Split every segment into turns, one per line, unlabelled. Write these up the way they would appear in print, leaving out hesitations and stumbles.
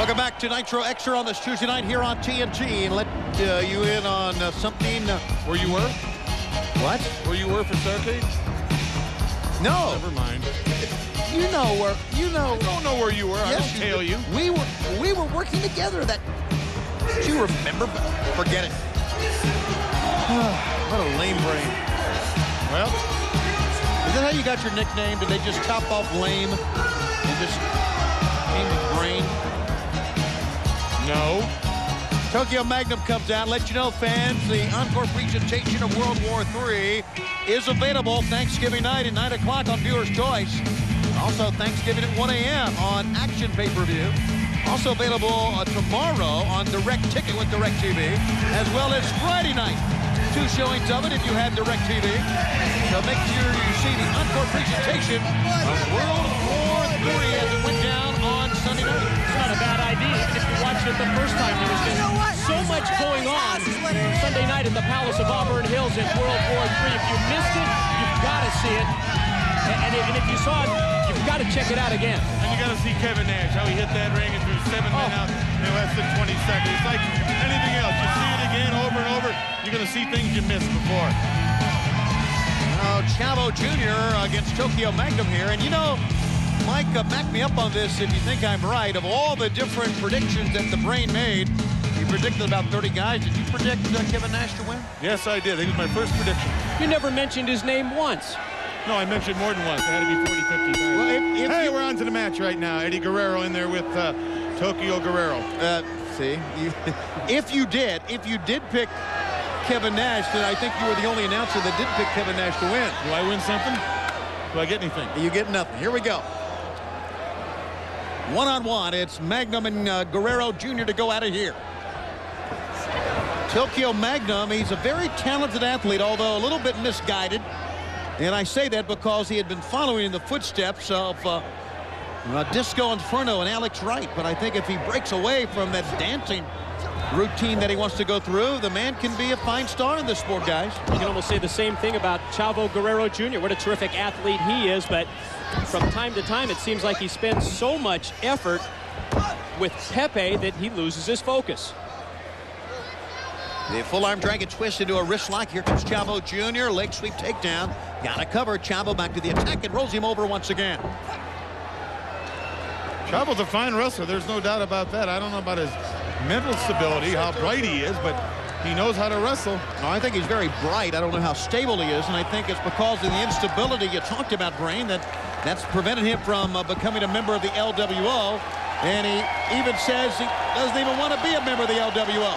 Welcome back to Nitro Extra on this Tuesday night here on TNT. And let you in on something.
Where you were?
What?
Where you were for Starcade?
No.
Never mind.
You know where. You know.
I don't know where you were.
Yes,
I don't tell you.
We were working together. That. Do you remember? Forget it. What a lame brain.
Well,
is that how you got your nickname? Did they just chop off lame and just name the brain?
no.
Tokyo Magnum comes out. Let you know, fans, the encore presentation of World War III is available Thanksgiving night at 9 o'clock on Viewer's Choice. Also Thanksgiving at 1 a.m. on Action Pay-Per-View. Also available tomorrow on Direct Ticket with DirecTV, as well as Friday night. 2 showings of it if you have DirecTV. So make sure you see the encore presentation of World War III as it went down on Sunday night.
It's not a bad idea, even if you watched it the first time. There was just so much going on Sunday night at the Palace of Auburn Hills in World War III. If you missed it, you've got to see it. And if you saw it, you've got to check it out again.
And you got to see Kevin Nash, how he hit that ring and threw 7 men out in less than 20 seconds. It's like anything else. You see it again over and over, you're going to see things you missed before.
Chavo Jr. against Tokyo Magnum here. And you know, Mike, back me up on this if you think I'm right. Of all the different predictions that the brain made, he predicted about 30 guys. Did you predict Kevin Nash to win?
Yes, I did. I think it was my first prediction.
You never mentioned his name once.
No, I mentioned more than once. It had to be 40, 50 times.
Well,
Hey, we're on to the match right now. Eddie Guerrero in there with Tokyo Guerrero.
See, if you did pick Kevin Nash, then I think you were the only announcer that did pick Kevin Nash to win.
Do I win something? Do I get anything?
You get nothing. Here we go. One-on-one. It's Magnum and Guerrero Jr. to go out of here. Tokyo Magnum, he's a very talented athlete, although a little bit misguided. And I say that because he had been following in the footsteps of Disco Inferno and Alex Wright. But I think if he breaks away from that dancing routine that he wants to go through, the man can be a fine star in this sport, guys.
You can almost say the same thing about Chavo Guerrero Jr. What a terrific athlete he is, but from time to time it seems like he spends so much effort with Pepe that he loses his focus.
The full arm drag and twist into a wrist lock. Here comes Chavo Jr. Leg sweep takedown. Got to cover. Chavo back to the attack and rolls him over once again.
Chavo's a fine wrestler. There's no doubt about that. I don't know about his mental stability, how bright he is, but he knows how to wrestle.
No, I think he's very bright. I don't know how stable he is, and I think it's because of the instability you talked about, Brain, that's prevented him from becoming a member of the LWO. And he even says he doesn't even want to be a member of the LWO.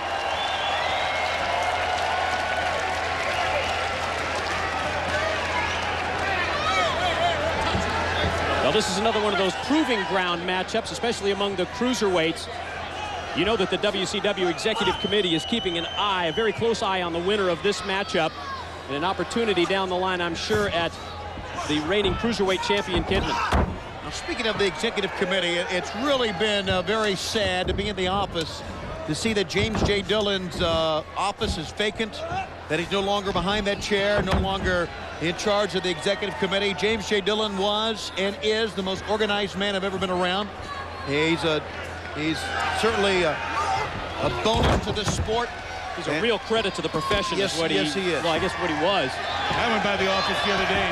Well, this is another one of those proving ground matchups, especially among the cruiserweights. You know that the WCW Executive Committee is keeping an eye, a very close eye on the winner of this matchup. And an opportunity down the line, I'm sure, at the reigning cruiserweight champion, Kidman.
Now, speaking of the Executive Committee, it's really been very sad to be in the office to see that James J. Dillon's office is vacant, that he's no longer behind that chair, no longer in charge of the Executive Committee. James J. Dillon was and is the most organized man I've ever been around. He's certainly a bonus to this sport.
He's a real credit to the profession.
Yes,
is what he is. Well, I guess what he was.
I went by the office the other day.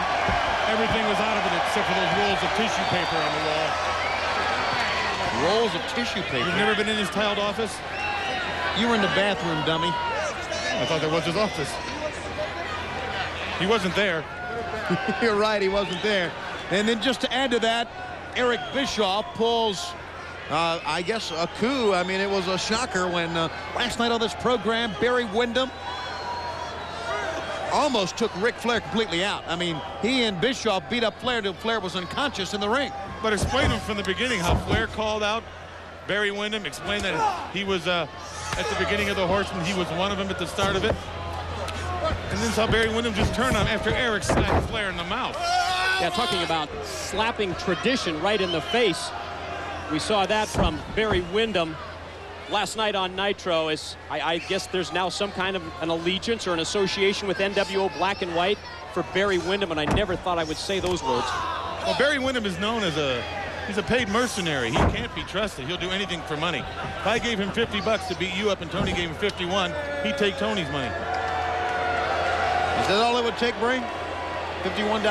Everything was out of it except for those rolls of tissue paper on the wall.
Rolls of tissue paper.
You've never been in his tiled office?
You were in the bathroom, dummy.
I thought that was his office. He wasn't there.
You're right, he wasn't there. And then just to add to that, Eric Bischoff pulls, I guess, a coup. I mean, it was a shocker when last night on this program, Barry Windham almost took Ric Flair completely out. I mean, he and Bischoff beat up Flair until Flair was unconscious in the ring.
But explain him from the beginning how Flair called out Barry Windham. Explain that he was at the beginning of the Horsemen. He was one of them at the start of it. And then saw Barry Windham just turn on him after Eric slapped Flair in the mouth.
Yeah, talking about slapping tradition right in the face. We saw that from Barry Windham last night on Nitro. I guess there's now some kind of an allegiance or an association with NWO Black and White for Barry Windham, and I never thought I would say those words.
Well, Barry Windham is known as a He's a paid mercenary. He can't be trusted. He'll do anything for money. If I gave him $50 to beat you up and Tony gave him 51, he'd take Tony's money.
Is that all it would take, Brain? $51?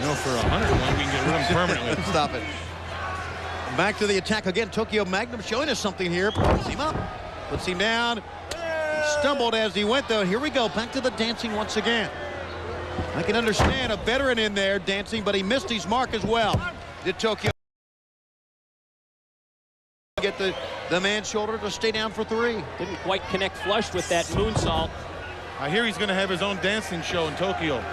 No, for 101, we can get rid of him permanently.
Stop it. Back to the attack again. Tokyo Magnum showing us something here. Puts him up. Puts him down. He stumbled as he went, though. Here we go. Back to the dancing once again. I can understand a veteran in there dancing, but he missed his mark as well. Did Tokyo get the man's shoulder to stay down for 3?
Didn't quite connect flush with that moonsault.
I hear he's going to have his own dancing show in Tokyo.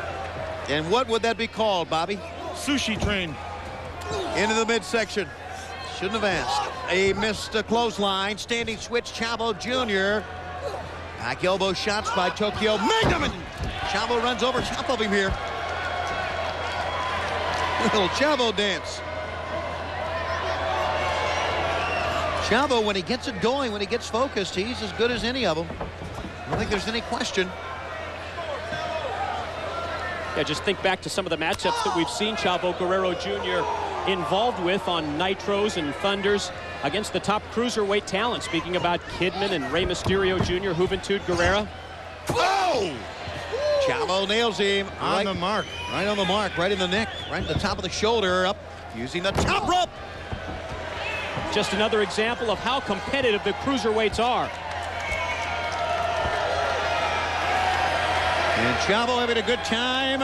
And what would that be called, Bobby?
Sushi train.
Into the midsection. Shouldn't have asked. A missed clothesline. Standing switch, Chavo Jr. Back elbow shots by Tokyo Magnum. And Chavo runs over top of him here. Little Chavo dance. Chavo, when he gets it going, when he gets focused, he's as good as any of them. I don't think there's any question.
Yeah, just think back to some of the matchups that we've seen Chavo Guerrero Jr. involved with on Nitros and Thunders against the top cruiserweight talent. Speaking about Kidman and Rey Mysterio Jr., Juventud Guerrera.
Oh! Chavo nails him.
On the mark.
Right on the mark, right in the neck, right at the top of the shoulder, up using the top rope.
Just another example of how competitive the cruiserweights are.
And Chavo having a good time.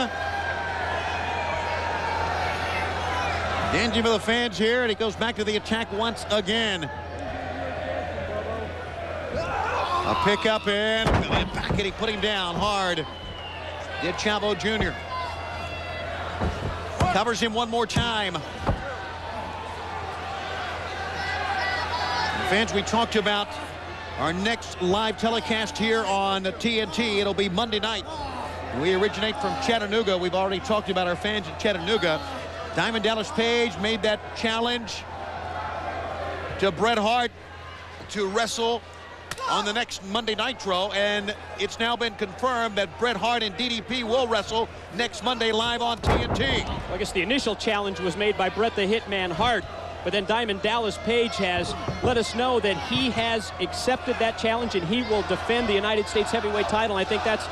Dancing for the fans here, and he goes back to the attack once again. A pickup in, back and he put him down hard. Did Chavo Jr. Covers him one more time. Fans, we talked about our next live telecast here on TNT. It'll be Monday night. We originate from Chattanooga. We've already talked about our fans in Chattanooga. Diamond Dallas Page made that challenge to Bret Hart to wrestle on the next Monday Nitro, and it's now been confirmed that Bret Hart and DDP will wrestle next Monday live on TNT.
Well, I guess the initial challenge was made by Bret the Hitman Hart, but then Diamond Dallas Page has let us know that he has accepted that challenge and he will defend the United States heavyweight title. I think that's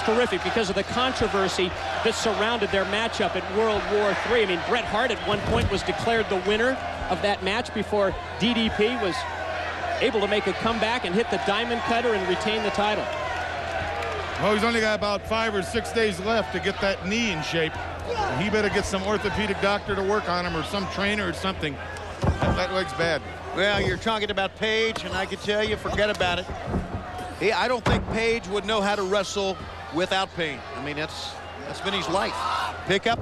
terrific because of the controversy that surrounded their matchup at World War III. I mean, Bret Hart at one point was declared the winner of that match before DDP was able to make a comeback and hit the diamond cutter and retain the title.
Well, he's only got about 5 or 6 days left to get that knee in shape. He better get some orthopedic doctor to work on him or some trainer or something. That leg's bad.
Well, you're talking about Page, and I can tell you, forget about it. I don't think Page would know how to wrestle without pain. I mean, that's been his life. Pick up.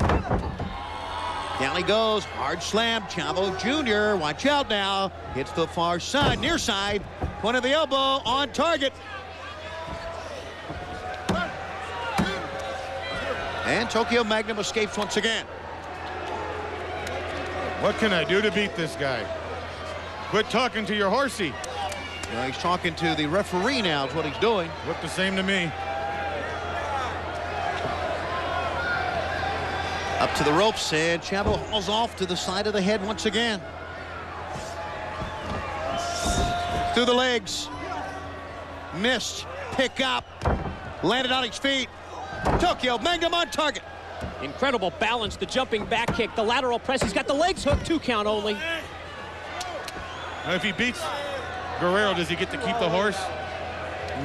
Down he goes. Hard slam. Chavo Jr. Watch out now. Hits the far side, near side. Point of the elbow on target. And Tokyo Magnum escapes once again.
What can I do to beat this guy? Quit talking to your horsey.
Well, he's talking to the referee now is what he's doing.
Look the same to me.
Up to the ropes, and Chavo hauls off to the side of the head once again. Through the legs. Missed. Pick up. Landed on his feet. Tokyo Magnum on target.
Incredible balance, the jumping back kick, the lateral press. He's got the legs hooked, 2 count only.
Now, if he beats Guerrero, does he get to keep the horse?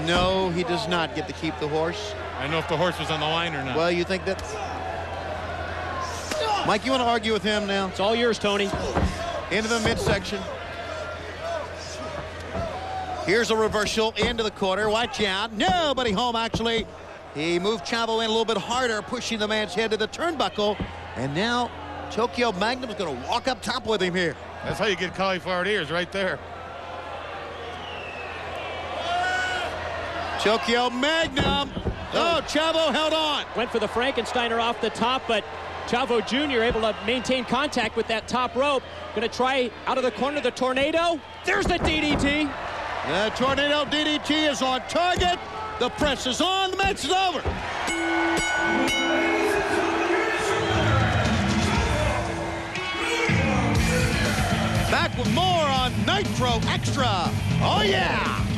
No, he does not get to keep the horse.
I don't know if the horse was on the line or not.
Well, you think that... Mike, you want to argue with him now?
It's all yours, Tony.
Into the midsection. Here's a reversal into the corner. Watch out. Nobody home, actually. He moved Chavo in a little bit harder, pushing the man's head to the turnbuckle. And now Tokyo Magnum is going to walk up top with him here.
That's how you get cauliflower ears, right there.
Tokyo Magnum. Oh, Chavo held on.
Went for the Frankensteiner off the top, but Chavo Jr. able to maintain contact with that top rope. Going to try out of the corner the tornado. There's the DDT.
The tornado DDT is on target. The press is on. The match is over. with more on Nitro Extra. Oh, yeah!